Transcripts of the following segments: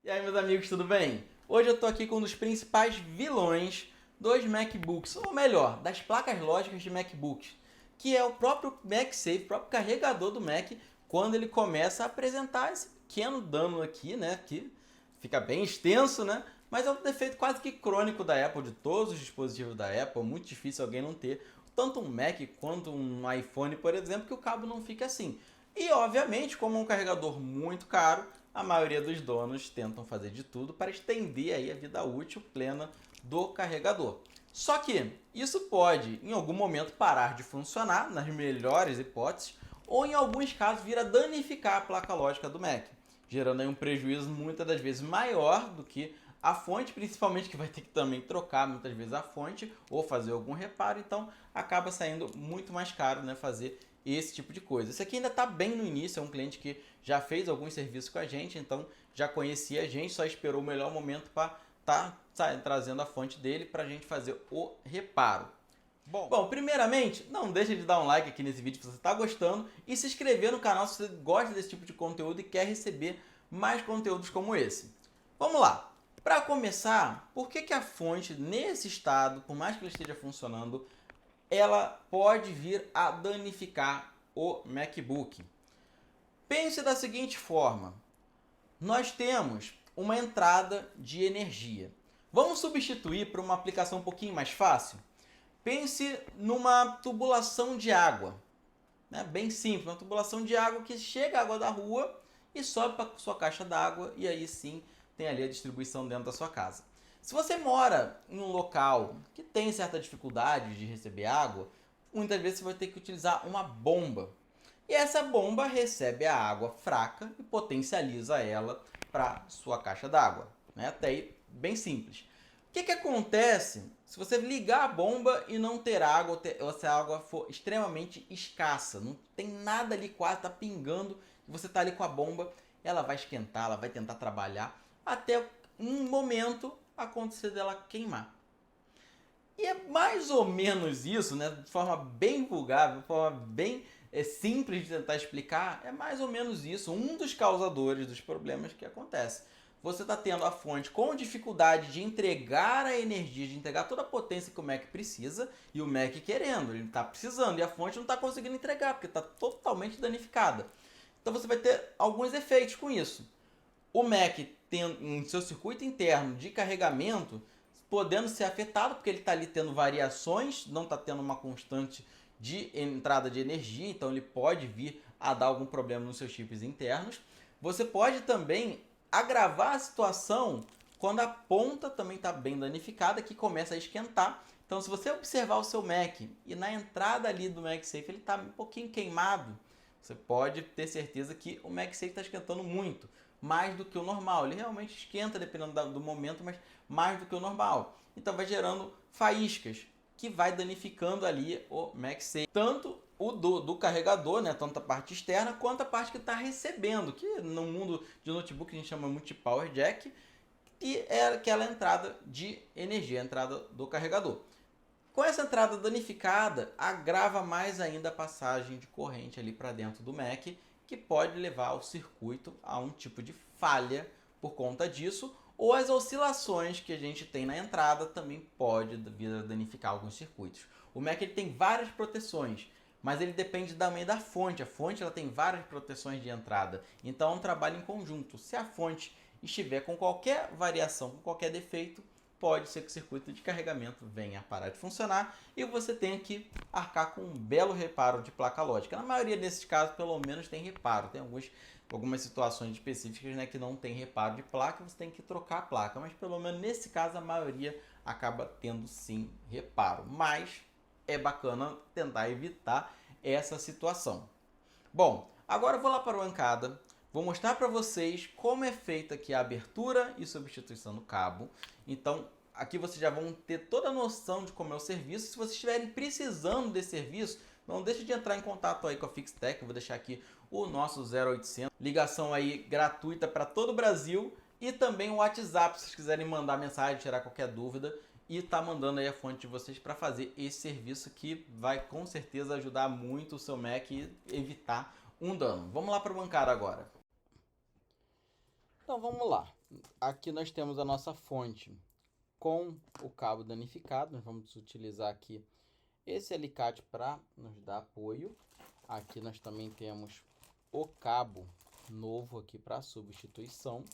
E aí, meus amigos, tudo bem? Hoje eu tô aqui com um dos principais vilões dos MacBooks, ou melhor, das placas lógicas de MacBooks, que é o próprio MagSafe, o próprio carregador do Mac, quando ele começa a apresentar esse pequeno dano aqui, né, que fica bem extenso, né, mas é um defeito quase que crônico da Apple, de todos os dispositivos da Apple, muito difícil alguém não ter, tanto um Mac quanto um iPhone, por exemplo, que o cabo não fica assim. E, obviamente, como é um carregador muito caro, a maioria dos donos tentam fazer de tudo para estender aí a vida útil plena do carregador. Só que isso pode, em algum momento, parar de funcionar, nas melhores hipóteses, ou em alguns casos vir a danificar a placa lógica do Mac, gerando aí um prejuízo muitas das vezes maior do que a fonte, principalmente que vai ter que também trocar muitas vezes a fonte ou fazer algum reparo, então acaba saindo muito mais caro, né, fazer esse tipo de coisa. Esse aqui ainda está bem no início, é um cliente que já fez alguns serviços com a gente, então já conhecia a gente, só esperou o melhor momento para trazendo a fonte dele para a gente fazer o reparo. Bom, primeiramente, não deixa de dar um like aqui nesse vídeo se você está gostando e se inscrever no canal se você gosta desse tipo de conteúdo e quer receber mais conteúdos como esse. Vamos lá! Para começar, por que a fonte nesse estado, por mais que ela esteja funcionando, ela pode vir a danificar o MacBook? Pense da seguinte forma: nós temos uma entrada de energia. Vamos substituir por uma aplicação um pouquinho mais fácil? Pense numa tubulação de água, né? Bem simples, uma tubulação de água que chega a água da rua e sobe para sua caixa d'água e aí sim tem ali a distribuição dentro da sua casa. Se você mora em um local que tem certa dificuldade de receber água, muitas vezes você vai ter que utilizar uma bomba. E essa bomba recebe a água fraca e potencializa ela para sua caixa d'água, né? Até aí, bem simples. O que acontece se você ligar a bomba e não ter água, ou se a água for extremamente escassa, não tem nada ali quase, está pingando, e você está ali com a bomba, ela vai esquentar, ela vai tentar trabalhar, até um momento acontecer dela queimar. E é mais ou menos isso, né? De forma bem vulgar, de forma bem simples de tentar explicar, é mais ou menos isso, um dos causadores dos problemas que acontece. Você está tendo a fonte com dificuldade de entregar a energia, de entregar toda a potência que o Mac precisa, e o Mac querendo, ele está precisando, e a fonte não está conseguindo entregar, porque está totalmente danificada. Então você vai ter alguns efeitos com isso. O Mac tem em seu circuito interno de carregamento podendo ser afetado, porque ele está ali tendo variações, não está tendo uma constante de entrada de energia, então ele pode vir a dar algum problema nos seus chips internos. Você pode também agravar a situação quando a ponta também está bem danificada, que começa a esquentar. Então, se você observar o seu Mac e na entrada ali do MagSafe ele está um pouquinho queimado, você pode ter certeza que o MagSafe está esquentando muito, mais do que o normal. Ele realmente esquenta dependendo do momento, mas mais do que o normal. Então vai gerando faíscas, que vai danificando ali o MagSafe. Tanto o do carregador, né, tanto a parte externa, quanto a parte que está recebendo, que no mundo de notebook a gente chama multi-power jack, e é aquela entrada de energia, a entrada do carregador. Com essa entrada danificada, agrava mais ainda a passagem de corrente ali para dentro do Mac, que pode levar o circuito a um tipo de falha por conta disso, ou as oscilações que a gente tem na entrada também pode vir a danificar alguns circuitos. O Mac ele tem várias proteções, mas ele depende também da fonte. A fonte ela tem várias proteções de entrada, então é um trabalho em conjunto. Se a fonte estiver com qualquer variação, com qualquer defeito, pode ser que o circuito de carregamento venha a parar de funcionar e você tenha que arcar com um belo reparo de placa lógica. Na maioria desses casos, pelo menos, tem reparo. Tem algumas situações específicas, né, que não tem reparo de placa, você tem que trocar a placa. Mas pelo menos nesse caso, a maioria acaba tendo sim reparo. Mas é bacana tentar evitar essa situação. Bom, agora eu vou lá para o Ancada. Vou mostrar para vocês como é feita aqui a abertura e substituição do cabo. Então, aqui vocês já vão ter toda a noção de como é o serviço. Se vocês estiverem precisando desse serviço, não deixe de entrar em contato aí com a Fixtech. Eu vou deixar aqui o nosso 0800. Ligação aí gratuita para todo o Brasil. E também o WhatsApp, se vocês quiserem mandar mensagem, tirar qualquer dúvida. E tá mandando aí a fonte de vocês para fazer esse serviço que vai com certeza ajudar muito o seu Mac e evitar um dano. Vamos lá para o bancário agora. Então vamos lá. aqui nós temos a nossa fonte com o cabo danificado. Nós vamos utilizar aqui esse alicate para nos dar apoio. Aqui nós também temos o cabo novo aqui para substituição.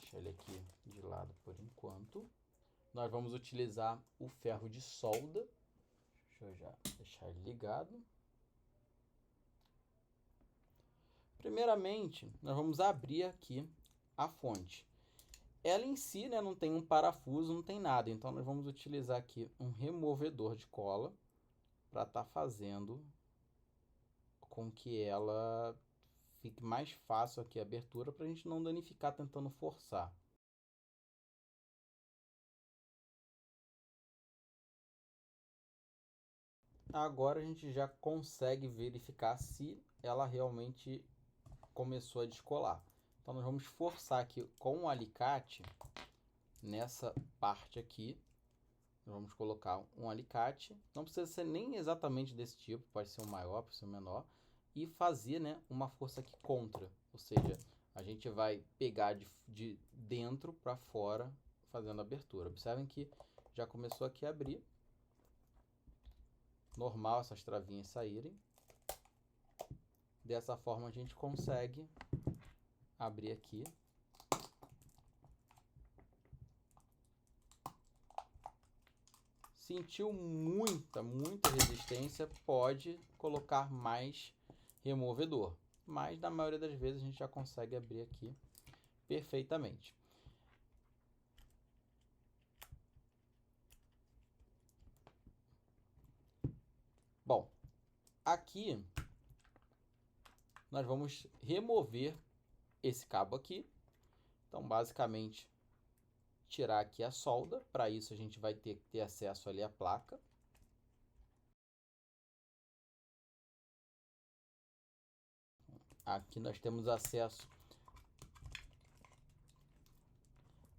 Deixa ele aqui de lado por enquanto. Nós vamos utilizar o ferro de solda. Deixa eu já deixar ele ligado. Primeiramente, nós vamos abrir aqui a fonte. Ela em si, né, não tem um parafuso, não tem nada. Então, nós vamos utilizar aqui um removedor de cola para estar fazendo com que ela fique mais fácil aqui a abertura, para a gente não danificar tentando forçar. Agora a gente já consegue verificar se ela realmente começou a descolar. Então nós vamos forçar aqui com o alicate nessa parte aqui. Nós vamos colocar um alicate, não precisa ser nem exatamente desse tipo, pode ser um maior, pode ser um menor, e fazer, né, uma força aqui contra, ou seja, a gente vai pegar de dentro para fora fazendo a abertura. Observem que já começou aqui a abrir, normal essas travinhas saírem. Dessa forma a gente consegue abrir aqui. Sentiu muita resistência, pode colocar mais removedor. Mas na maioria das vezes a gente já consegue abrir aqui perfeitamente. Bom, aqui nós vamos remover esse cabo aqui. Então, basicamente, tirar aqui a solda. Para isso, a gente vai ter que ter acesso ali à placa. Aqui nós temos acesso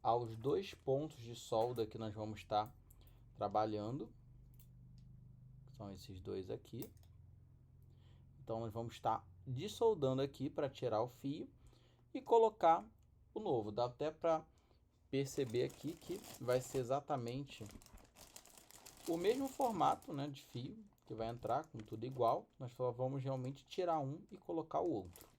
aos 2 pontos de solda que nós vamos estar trabalhando. São esses dois aqui. Então, nós vamos estar dissoldando aqui para tirar o fio e colocar o novo. Dá até para perceber aqui que vai ser exatamente o mesmo formato, né, de fio que vai entrar com tudo igual. Nós só vamos realmente tirar um e colocar o outro.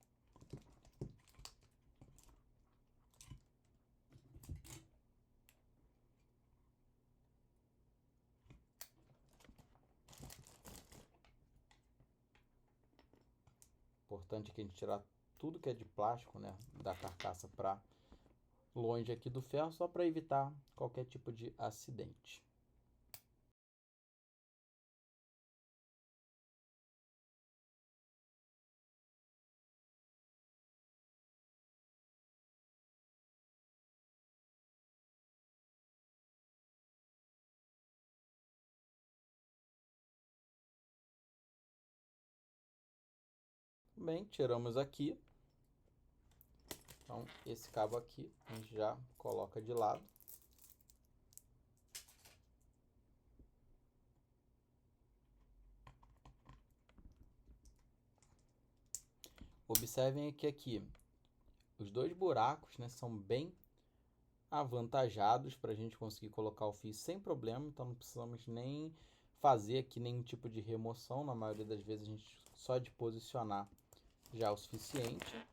Importante que a gente tirar tudo que é de plástico, né, da carcaça para longe aqui do ferro, só para evitar qualquer tipo de acidente. Bem, tiramos aqui. Então, esse cabo aqui a gente já coloca de lado. Observem que aqui os 2 buracos, né, são bem avantajados para a gente conseguir colocar o fio sem problema. Então, não precisamos nem fazer aqui nenhum tipo de remoção. Na maioria das vezes, a gente só de posicionar já é o suficiente.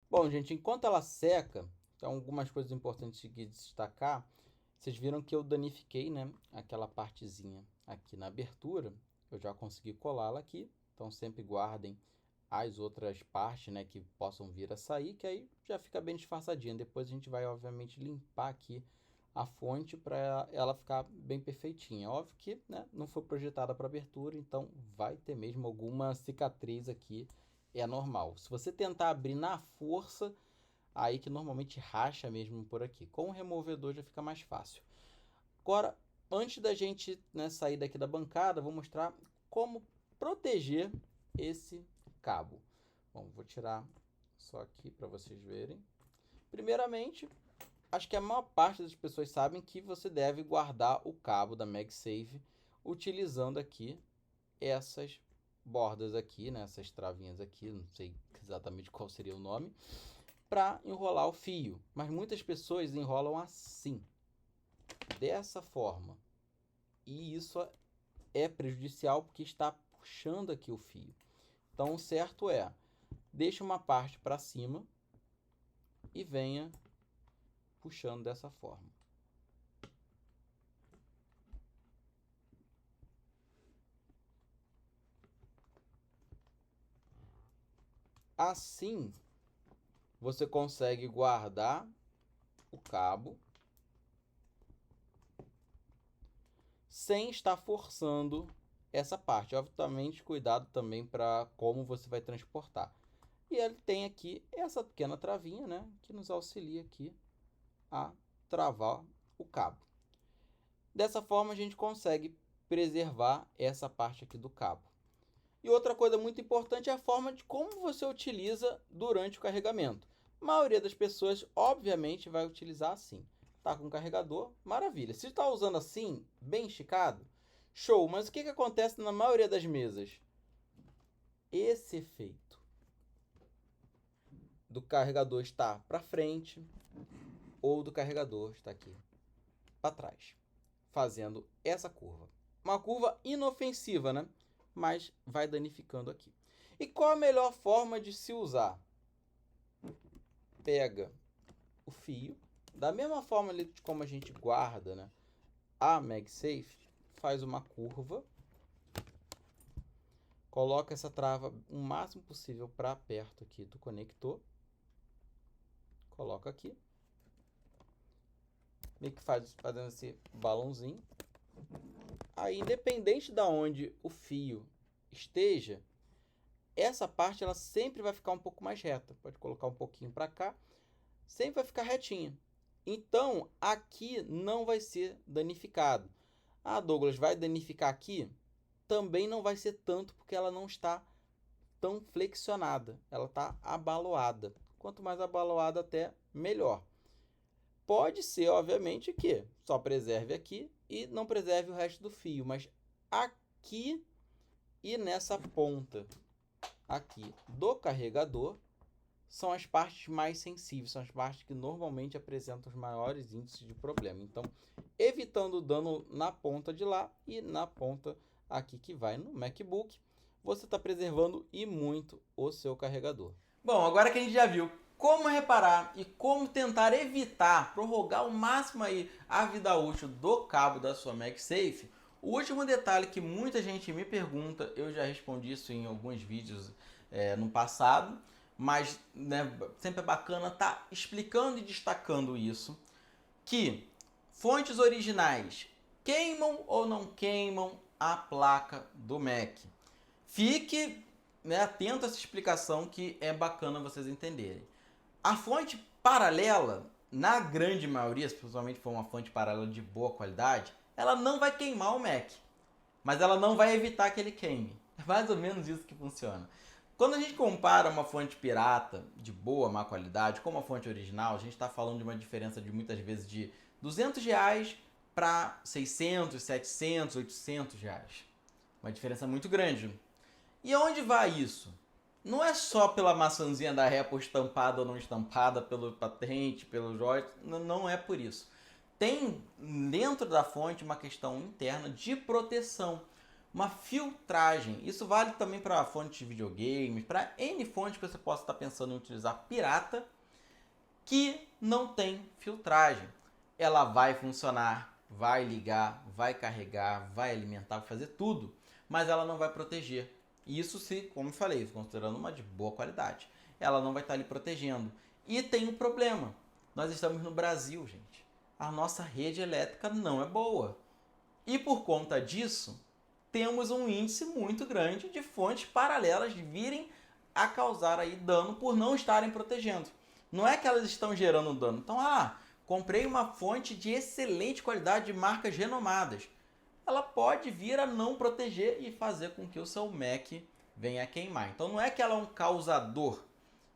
Bom, gente, enquanto ela seca, então algumas coisas importantes de destacar. Vocês viram que eu danifiquei, né, aquela partezinha aqui na abertura. Eu já consegui colá-la aqui. Então, sempre guardem as outras partes, né, que possam vir a sair, que aí já fica bem disfarçadinha. Depois a gente vai, obviamente, limpar aqui a fonte para ela ficar bem perfeitinha. Óbvio que, né, não foi projetada para abertura, então vai ter mesmo alguma cicatriz aqui, é normal. Se você tentar abrir na força, aí que normalmente racha mesmo por aqui. Com o removedor já fica mais fácil. Agora, antes da gente, né, sair daqui da bancada, vou mostrar como proteger esse cabo. Bom, vou tirar só aqui para vocês verem. Primeiramente, acho que a maior parte das pessoas sabem que você deve guardar o cabo da MagSafe utilizando aqui essas bordas aqui, né, essas travinhas aqui, não sei exatamente qual seria o nome, para enrolar o fio. Mas muitas pessoas enrolam assim, dessa forma. E isso é prejudicial porque está puxando aqui o fio. Então, o certo é, deixa uma parte para cima e venha puxando dessa forma. Assim, você consegue guardar o cabo sem estar forçando essa parte. Obviamente, cuidado também para como você vai transportar. E ele tem aqui essa pequena travinha, né, que nos auxilia aqui a travar o cabo. Dessa forma, a gente consegue preservar essa parte aqui do cabo. E outra coisa muito importante é a forma de como você utiliza durante o carregamento. A maioria das pessoas, obviamente, vai utilizar assim. Tá com o carregador, maravilha. Se está usando assim, bem esticado, show. Mas o que acontece na maioria das mesas? Esse efeito do carregador estar para frente ou do carregador estar aqui para trás, fazendo essa curva. Uma curva inofensiva, né? Mas vai danificando aqui. E qual a melhor forma de se usar? Pega o fio, da mesma forma ali de como a gente guarda, né, a MagSafe, faz uma curva, coloca essa trava o máximo possível para perto aqui do conector, coloca aqui, meio que fazendo esse balãozinho. Aí, independente de onde o fio esteja, essa parte ela sempre vai ficar um pouco mais reta. Pode colocar um pouquinho para cá, sempre vai ficar retinha. Então, aqui não vai ser danificado. Ah, Douglas, vai danificar aqui? Também não vai ser tanto, porque ela não está tão flexionada. Ela está abaloada. Quanto mais abaloada, até melhor. Pode ser, obviamente, que só preserve aqui e não preserve o resto do fio. Mas aqui e nessa ponta aqui do carregador são as partes mais sensíveis, são as partes que normalmente apresentam os maiores índices de problema. Então, evitando dano na ponta de lá e na ponta aqui que vai no MacBook, você está preservando e muito o seu carregador. Bom, agora que a gente já viu como reparar e como tentar evitar, prorrogar ao máximo aí a vida útil do cabo da sua MagSafe, o último detalhe que muita gente me pergunta, eu já respondi isso em alguns vídeos no passado, mas né, sempre é bacana estar explicando e destacando isso, que fontes originais queimam ou não queimam a placa do Mac. Fique atento a essa explicação que é bacana vocês entenderem. A fonte paralela, na grande maioria, se principalmente for uma fonte paralela de boa qualidade, ela não vai queimar o Mac, mas ela não vai evitar que ele queime. É mais ou menos isso que funciona. Quando a gente compara uma fonte pirata de boa, má qualidade com uma fonte original, a gente está falando de uma diferença de muitas vezes de R$200 para 600, 700, 800 reais. Uma diferença muito grande. E aonde vai isso? Não é só pela maçãzinha da Apple estampada ou não estampada, pelo patente, pelo joystick, não é por isso. Tem dentro da fonte uma questão interna de proteção, uma filtragem. Isso vale também para fontes de videogames, para N fontes que você possa estar pensando em utilizar pirata, que não tem filtragem. Ela vai funcionar, vai ligar, vai carregar, vai alimentar, vai fazer tudo, mas ela não vai proteger. Isso se, como eu falei, considerando uma de boa qualidade. Ela não vai estar lhe protegendo. E tem um problema. Nós estamos no Brasil, gente. A nossa rede elétrica não é boa. E por conta disso, temos um índice muito grande de fontes paralelas de virem a causar aí dano por não estarem protegendo. Não é que elas estão gerando dano. Então, comprei uma fonte de excelente qualidade de marcas renomadas. Ela pode vir a não proteger e fazer com que o seu Mac venha a queimar. Então não é que ela é um causador,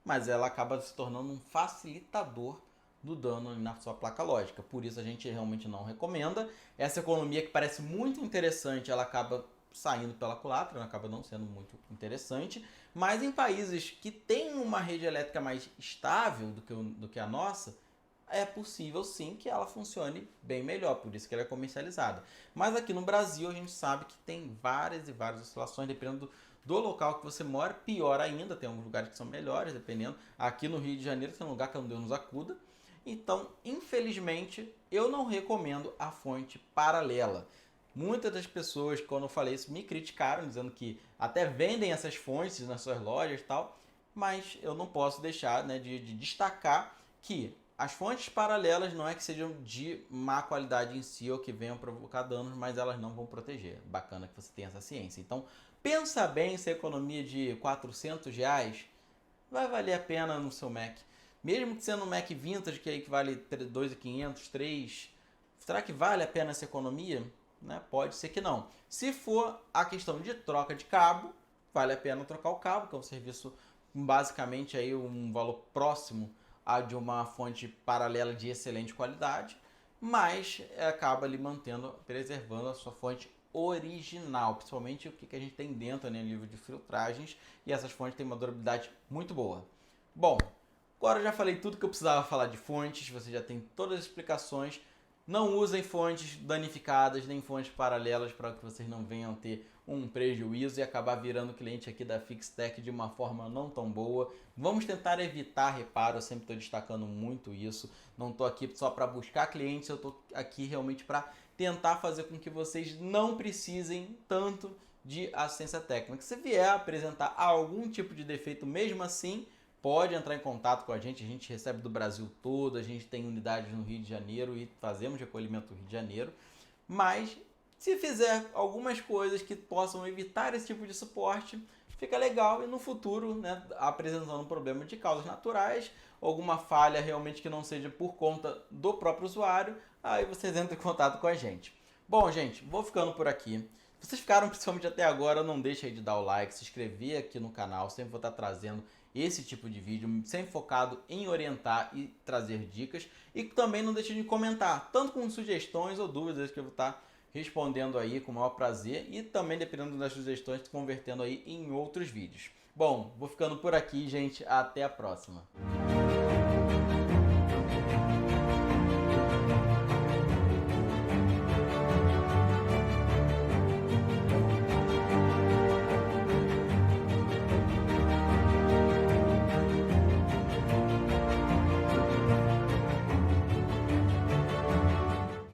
mas ela acaba se tornando um facilitador do dano na sua placa lógica. Por isso a gente realmente não recomenda. Essa economia que parece muito interessante, ela acaba saindo pela culatra, ela acaba não sendo muito interessante. Mas em países que têm uma rede elétrica mais estável do que a nossa, é possível sim que ela funcione bem melhor, por isso que ela é comercializada. Mas aqui no Brasil a gente sabe que tem várias e várias oscilações, dependendo do local que você mora, pior ainda, tem alguns lugares que são melhores, dependendo. Aqui no Rio de Janeiro tem um lugar que é um Deus nos acuda. Então, infelizmente, eu não recomendo a fonte paralela. Muitas das pessoas, quando eu falei isso, me criticaram, dizendo que até vendem essas fontes nas suas lojas e tal, mas eu não posso deixar, né, de destacar que as fontes paralelas não é que sejam de má qualidade em si ou que venham provocar danos, mas elas não vão proteger. Bacana que você tenha essa ciência. Então, pensa bem se a economia de R$ 400 vai valer a pena no seu Mac. Mesmo que sendo um Mac Vintage, que aí vale 2.500, 3, será que vale a pena essa economia? Né? Pode ser que não. Se for a questão de troca de cabo, vale a pena trocar o cabo, que é um serviço basicamente aí um valor próximo a de uma fonte paralela de excelente qualidade, mas acaba ali preservando a sua fonte original, principalmente o que a gente tem dentro, né, no livro de filtragens, e essas fontes têm uma durabilidade muito boa. Bom, agora eu já falei tudo que eu precisava falar de fontes, você já tem todas as explicações. Não usem fontes danificadas, nem fontes paralelas para que vocês não venham ter um prejuízo e acabar virando cliente aqui da Fixtech de uma forma não tão boa. Vamos tentar evitar reparo, eu sempre estou destacando muito isso. Não estou aqui só para buscar clientes, eu estou aqui realmente para tentar fazer com que vocês não precisem tanto de assistência técnica. Se vier apresentar algum tipo de defeito mesmo assim, pode entrar em contato com a gente recebe do Brasil todo, a gente tem unidades no Rio de Janeiro e fazemos recolhimento no Rio de Janeiro. Mas se fizer algumas coisas que possam evitar esse tipo de suporte, fica legal e no futuro, né, apresentando um problema de causas naturais, alguma falha realmente que não seja por conta do próprio usuário, aí vocês entram em contato com a gente. Bom, gente, vou ficando por aqui. Se vocês ficaram principalmente até agora, não deixe aí de dar o like, se inscrever aqui no canal, sempre vou estar trazendo esse tipo de vídeo, sempre focado em orientar e trazer dicas. E também não deixe de comentar, tanto com sugestões ou dúvidas que eu vou estar respondendo aí com o maior prazer. E também, dependendo das sugestões, convertendo aí em outros vídeos. Bom, vou ficando por aqui, gente. Até a próxima.